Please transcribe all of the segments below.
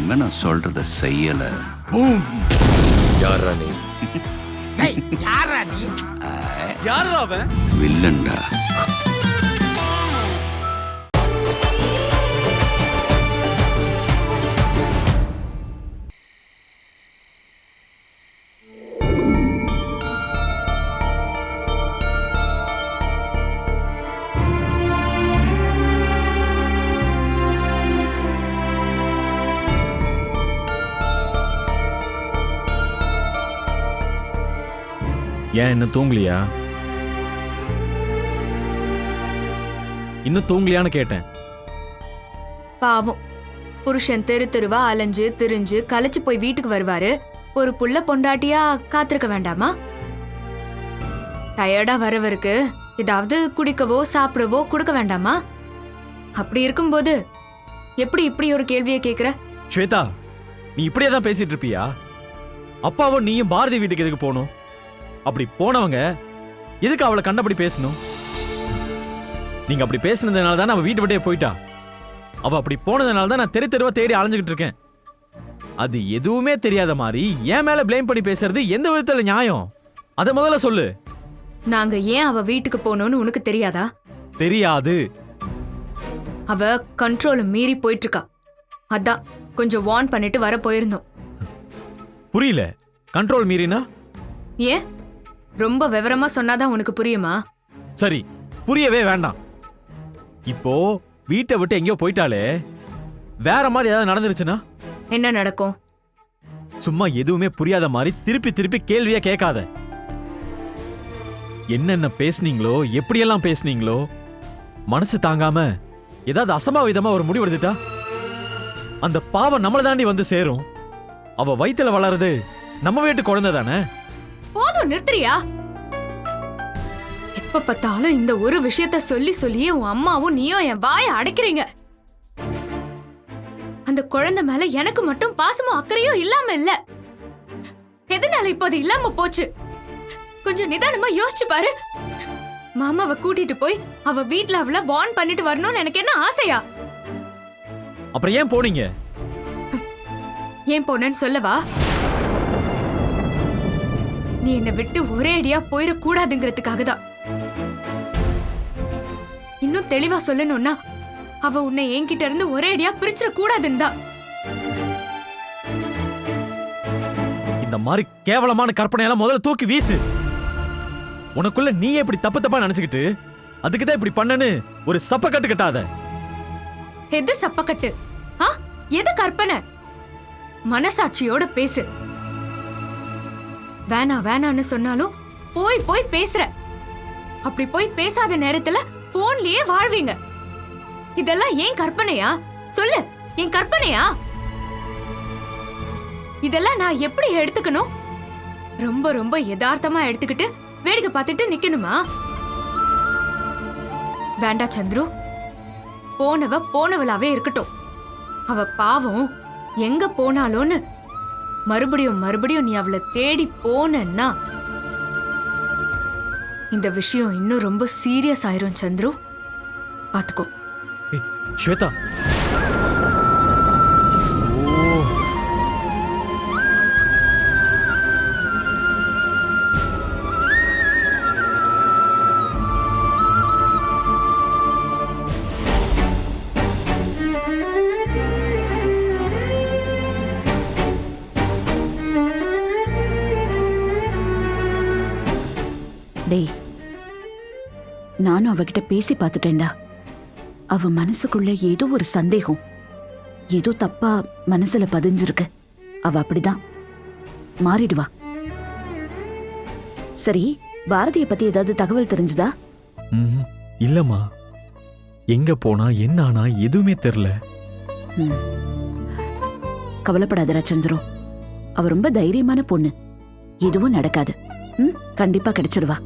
இனிமே நான் சொல்றத செய்யல. யாரா நீ? யாரா நீ? யாரா அவன்? வில்லன்டா. ஏன் இன்னும் தூங்கலையா? இன்னும் தூங்கலையான்னு கேட்டேன். பாவம் புருஷன் தெரு தெருவா அலைஞ்சு திரிஞ்சு களைச்சு போய் வீட்டுக்கு வருவாரு. ஒரு புள்ள பொண்டாட்டியா காத்திருக்க வேண்டாமா? டயர்டா வரவருக்கு ஏதாவது குடிக்கவோ சாப்பிடவோ கொடுக்க வேண்டாமா? அப்படி இருக்கும்போது எப்படி இப்படி ஒரு கேள்வியை கேக்குற? ஸ்வேதா, நீ இப்படியே தான் பேசிட்டு இருப்பியா? அப்பாவும் நீயும் பாரதி வீட்டுக்கு எதுக்கு போகணும்? அப்படி போனவங்க எதுக்கு அவளை கண்டபடி பேசணும்? நீங்க அப்படி பேசுனதுனால தான் அவ வீட்டு விட்டே போயிட்டா. அவ அப்படி போனதுனால தான் நான் தெரு தெருவா தேடி அலைஞ்சுக்கிட்டு இருக்கேன். அது எதுவுமே தெரியாத மாதிரி என் மேல பிளேம் பண்ணி பேசுறது எந்த விதத்துல நியாயம்? அத முதல்ல சொல்லு. நாங்க ஏன் அவ வீட்டுக்கு போனோம்னு உனக்கு தெரியாதா? தெரியாது. அவ கண்ட்ரோல மீறி போயிட்டு இருக்கா. அதான் கொஞ்சம் வார்ன் பண்ணிட்டு வர போயிருந்தோம். புரியல. கண்ட்ரோல் மீறினா? ஏன் ரொம்ப விவரமா சொன்னாதான் உனக்கு புரியுமா? சரி, புரியவே வேண்டாம். இப்போ வீட்டை விட்டு எங்கேயோ போயிட்டாலே, வேற மாதிரி ஏதாவது நடந்துருச்சுன்னா என்ன நடக்கும்? சும்மா எதுவுமே புரியாத மாதிரி திருப்பி திருப்பி கேள்வியா கேட்காத. என்னென்ன பேசுனீங்களோ, எப்படியெல்லாம் பேசுனீங்களோ, மனசு தாங்காம ஏதாவது அசம்பாவிதமா ஒரு முடிவு எடுத்துட்டா அந்த பாவம் நம்மள தாண்டி வந்து சேரும். அவ வயித்துல வளருது நம்ம வீட்டு குழந்தை தானே. போதும், நிறுத்துறியா? எப்ப பார்த்தாலும் இந்த ஒரு விஷயத்த சொல்லி சொல்லியே உன் அம்மாவும் நீயும் என் வாயை அடைக்கிறீங்க. அந்த குழந்தை மேல எனக்கு மட்டும் பாசமும் அக்கறையும் இல்லாம இல்ல. எதனால இப்போ அது இல்லாம போச்சு? கொஞ்சம் நிதானமா யோசிச்சு பாரு. மாமாவை கூட்டிட்டு போய் அவ வீட்ல அவளை வார்ன் பண்ணிட்டு வரணும்னு எனக்கு என்ன ஆசையா? அப்புறம் ஏன் போனீங்க? ஏன் போனேன்னு சொல்லவா? நீ என்னை விட்டு ஒரே அடியா போயிடக்கூடாதுங்கிறதுக்காக தான். இன்னும் தெளிவா சொல்லணும்னா அவ உன்னை என்கிட்ட இருந்து ஒரே அடியா பிரிச்சிட கூடாதுன்னு தான். இந்த மாதிரி கேவலமான கற்பனையெல்லாம் முதல்ல தூக்கி வீசு. உனக்குள்ள நீயே இப்படி தப்பு தப்பா நினைச்சுக்கிட்டு அதுக்குதான் இப்படி பண்ணனு ஒரு சப்பக்கட்டு கட்டாத. எது சப்பக்கட்டு? எது கற்பனை? மனசாட்சியோட பேசு. வேணா வேணான்னு சொன்னாலும் போய் போய் பேசுற. அப்படி போய் பேசாத நேரத்துல போன்லயே வாழ்வீங்க. இதெல்லாம் ஏன் கற்பனையா? சொல்லு, என் கற்பனையா? இதெல்லாம் நான் எப்படி எடுத்துக்கணும்? ரொம்ப ரொம்ப யதார்த்தமா எடுத்துக்கிட்டு வேடிக்கை பார்த்துட்டு நிக்கணுமா? வேண்டா சந்துரு, போனவ போனவளாவே இருக்கட்டும். அவ பாவம் எங்க போனாலோன்னு மறுபடியும் மறுபடியும் நீ அவளை தேடி போனா இந்த விஷயம் இன்னும் ரொம்ப சீரியஸ் ஆயிரும் சந்துரு. பாத்துக்கோ. ஸ்வேதா, டேய், நானும் அவகிட்ட பேசி பார்த்துட்டேன்டா. அவ மனசுக்குள்ள ஏதோ ஒரு சந்தேகம், ஏதோ தப்பா மனசுல பதிஞ்சிருக்கு. அவ அப்படிதான் மாறிடுவா. சரி, பாரதிய பத்தி ஏதாவது தகவல் தெரிஞ்சுதா? இல்லம்மா. எங்க போனா என்ன ஆனா எதுவுமே தெரியல. கவலைப்படாதடா சந்திரு, அவ ரொம்ப தைரியமான பொண்ணு. எதுவும் நடக்காது. கண்டிப்பா கிடைச்சிடுவா.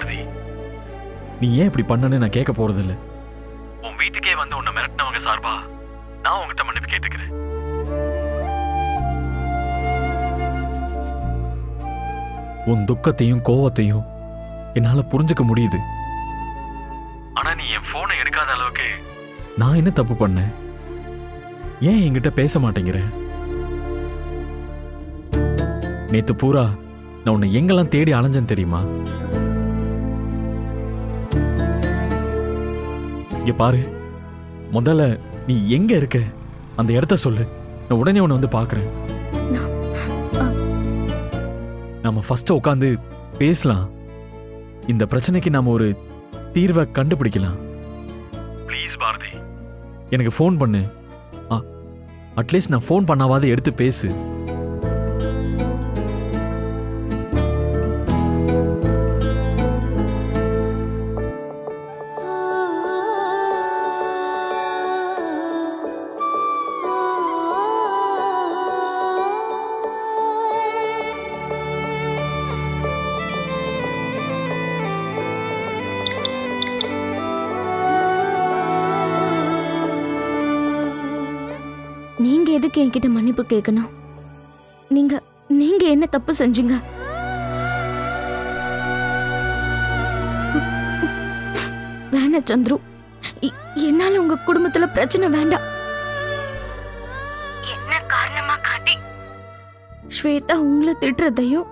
பாரதி, நீ ஏன் இப்படி பண்ணனு நான் கேட்க போறதில்ல. உன் வீட்டுக்கே வந்து உன்னை மிரட்டினவங்க சார்பா நான் உங்ககிட்ட மன்னிப்பு கேட்டுக்கிறேன். உன் துக்கத்தையும் கோவத்தையும் என்னால புரிஞ்சுக்க முடியுது. ஆனா நீ என் போனை எடுக்காத அளவுக்கு நான் என்ன தப்பு பண்ணேன்? ஏன் என்கிட்ட பேச மாட்டேங்கிற? நேத்து பூரா நான் உன்னை எங்கெல்லாம் தேடி அலைஞ்சேன் தெரியுமா? இங்க பாரு, முதல்ல நீ எங்க இருக்க அந்த இடத்த சொல்லு. நான் உடனே உன்னை வந்து பாக்குறேன். நம்ம ஃபர்ஸ்ட் உட்காந்து பேசலாம். இந்த பிரச்சனைக்கு நாம ஒரு தீர்வை கண்டுபிடிக்கலாம். ப்ளீஸ் பாரதி, எனக்கு ஃபோன் பண்ணு. அட்லீஸ்ட் நான் ஃபோன் பண்ணாவாது எடுத்து பேசு. நீங்க எதுக்கு என்கிட்ட மன்னிப்பு கேட்கணும்? நீங்க என்ன தப்பு செஞ்சீங்க? வேணாம் சந்துரு, என்னால உங்க குடும்பத்துல பிரச்சனை வேண்டாம். என்ன காரணமா காட்டி ஸ்வேதா உங்களை திட்டுறதையும்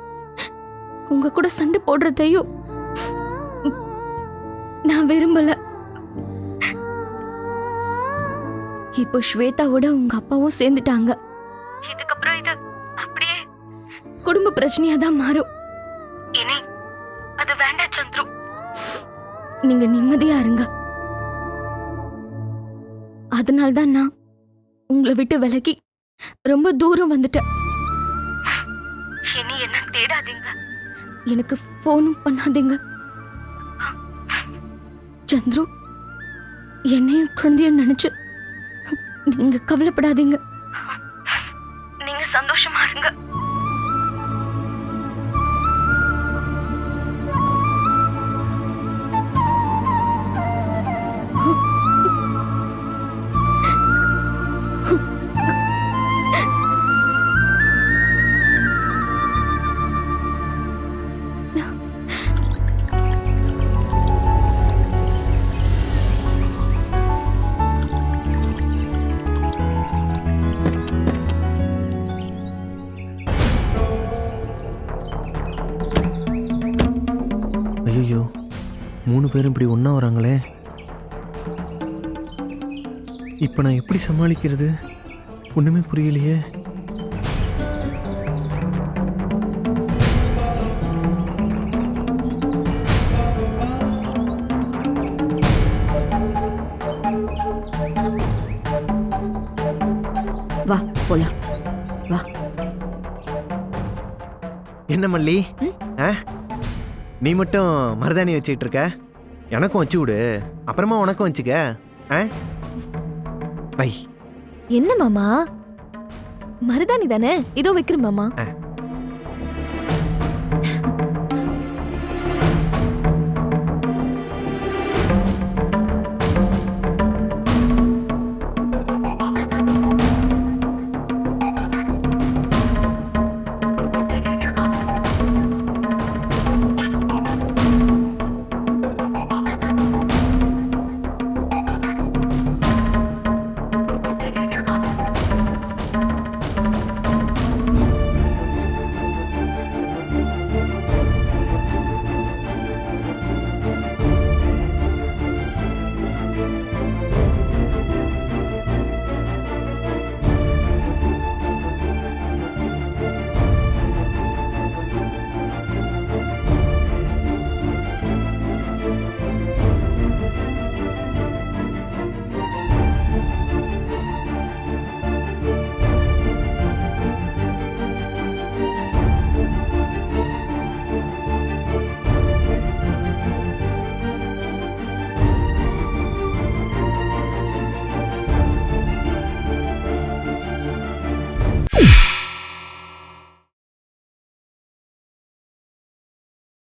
உங்க கூட சண்டை போடுறதையும் நான் விரும்பல. இப்போ ஸ்வேதாவோட உங்க அப்பாவும் சேர்ந்துட்டாங்க. இதுக்கப்புறம் இது அப்படியே குடும்ப பிரச்சனையா தான் மாறும். இனி அது வேண்டாம் சந்துரு. நீங்க நிம்மதியா இருங்க. அதனால்தான் நான் உங்களை விட்டு விலகி ரொம்ப தூரம் வந்துட்டேன். இனி என்ன தேடாதீங்க, எனக்கு போனும் பண்ணாதீங்க. சந்துரு, என்னையும் குழந்தையும் நினைச்சு நீங்க கவலைப்படாதீங்க. நீங்க சந்தோஷமா இருங்க. ஐயோ, 3 பேரும் இப்படி ஒன்றா வராங்களே. இப்போ நான் எப்படி சமாளிக்கிறது? ஒன்றுமே புரியலையே. வா போலாம், வா. என்ன மல்லி, நீ மட்டும் மருதாணி வச்சுக்கிட்டு இருக்க? எனக்கும் வச்சு விடு, அப்புறமா உனக்கும் வச்சுக்க. என்ன மாமா, மருதாணி தானே, இதோ வைக்கிறேன் மாமா.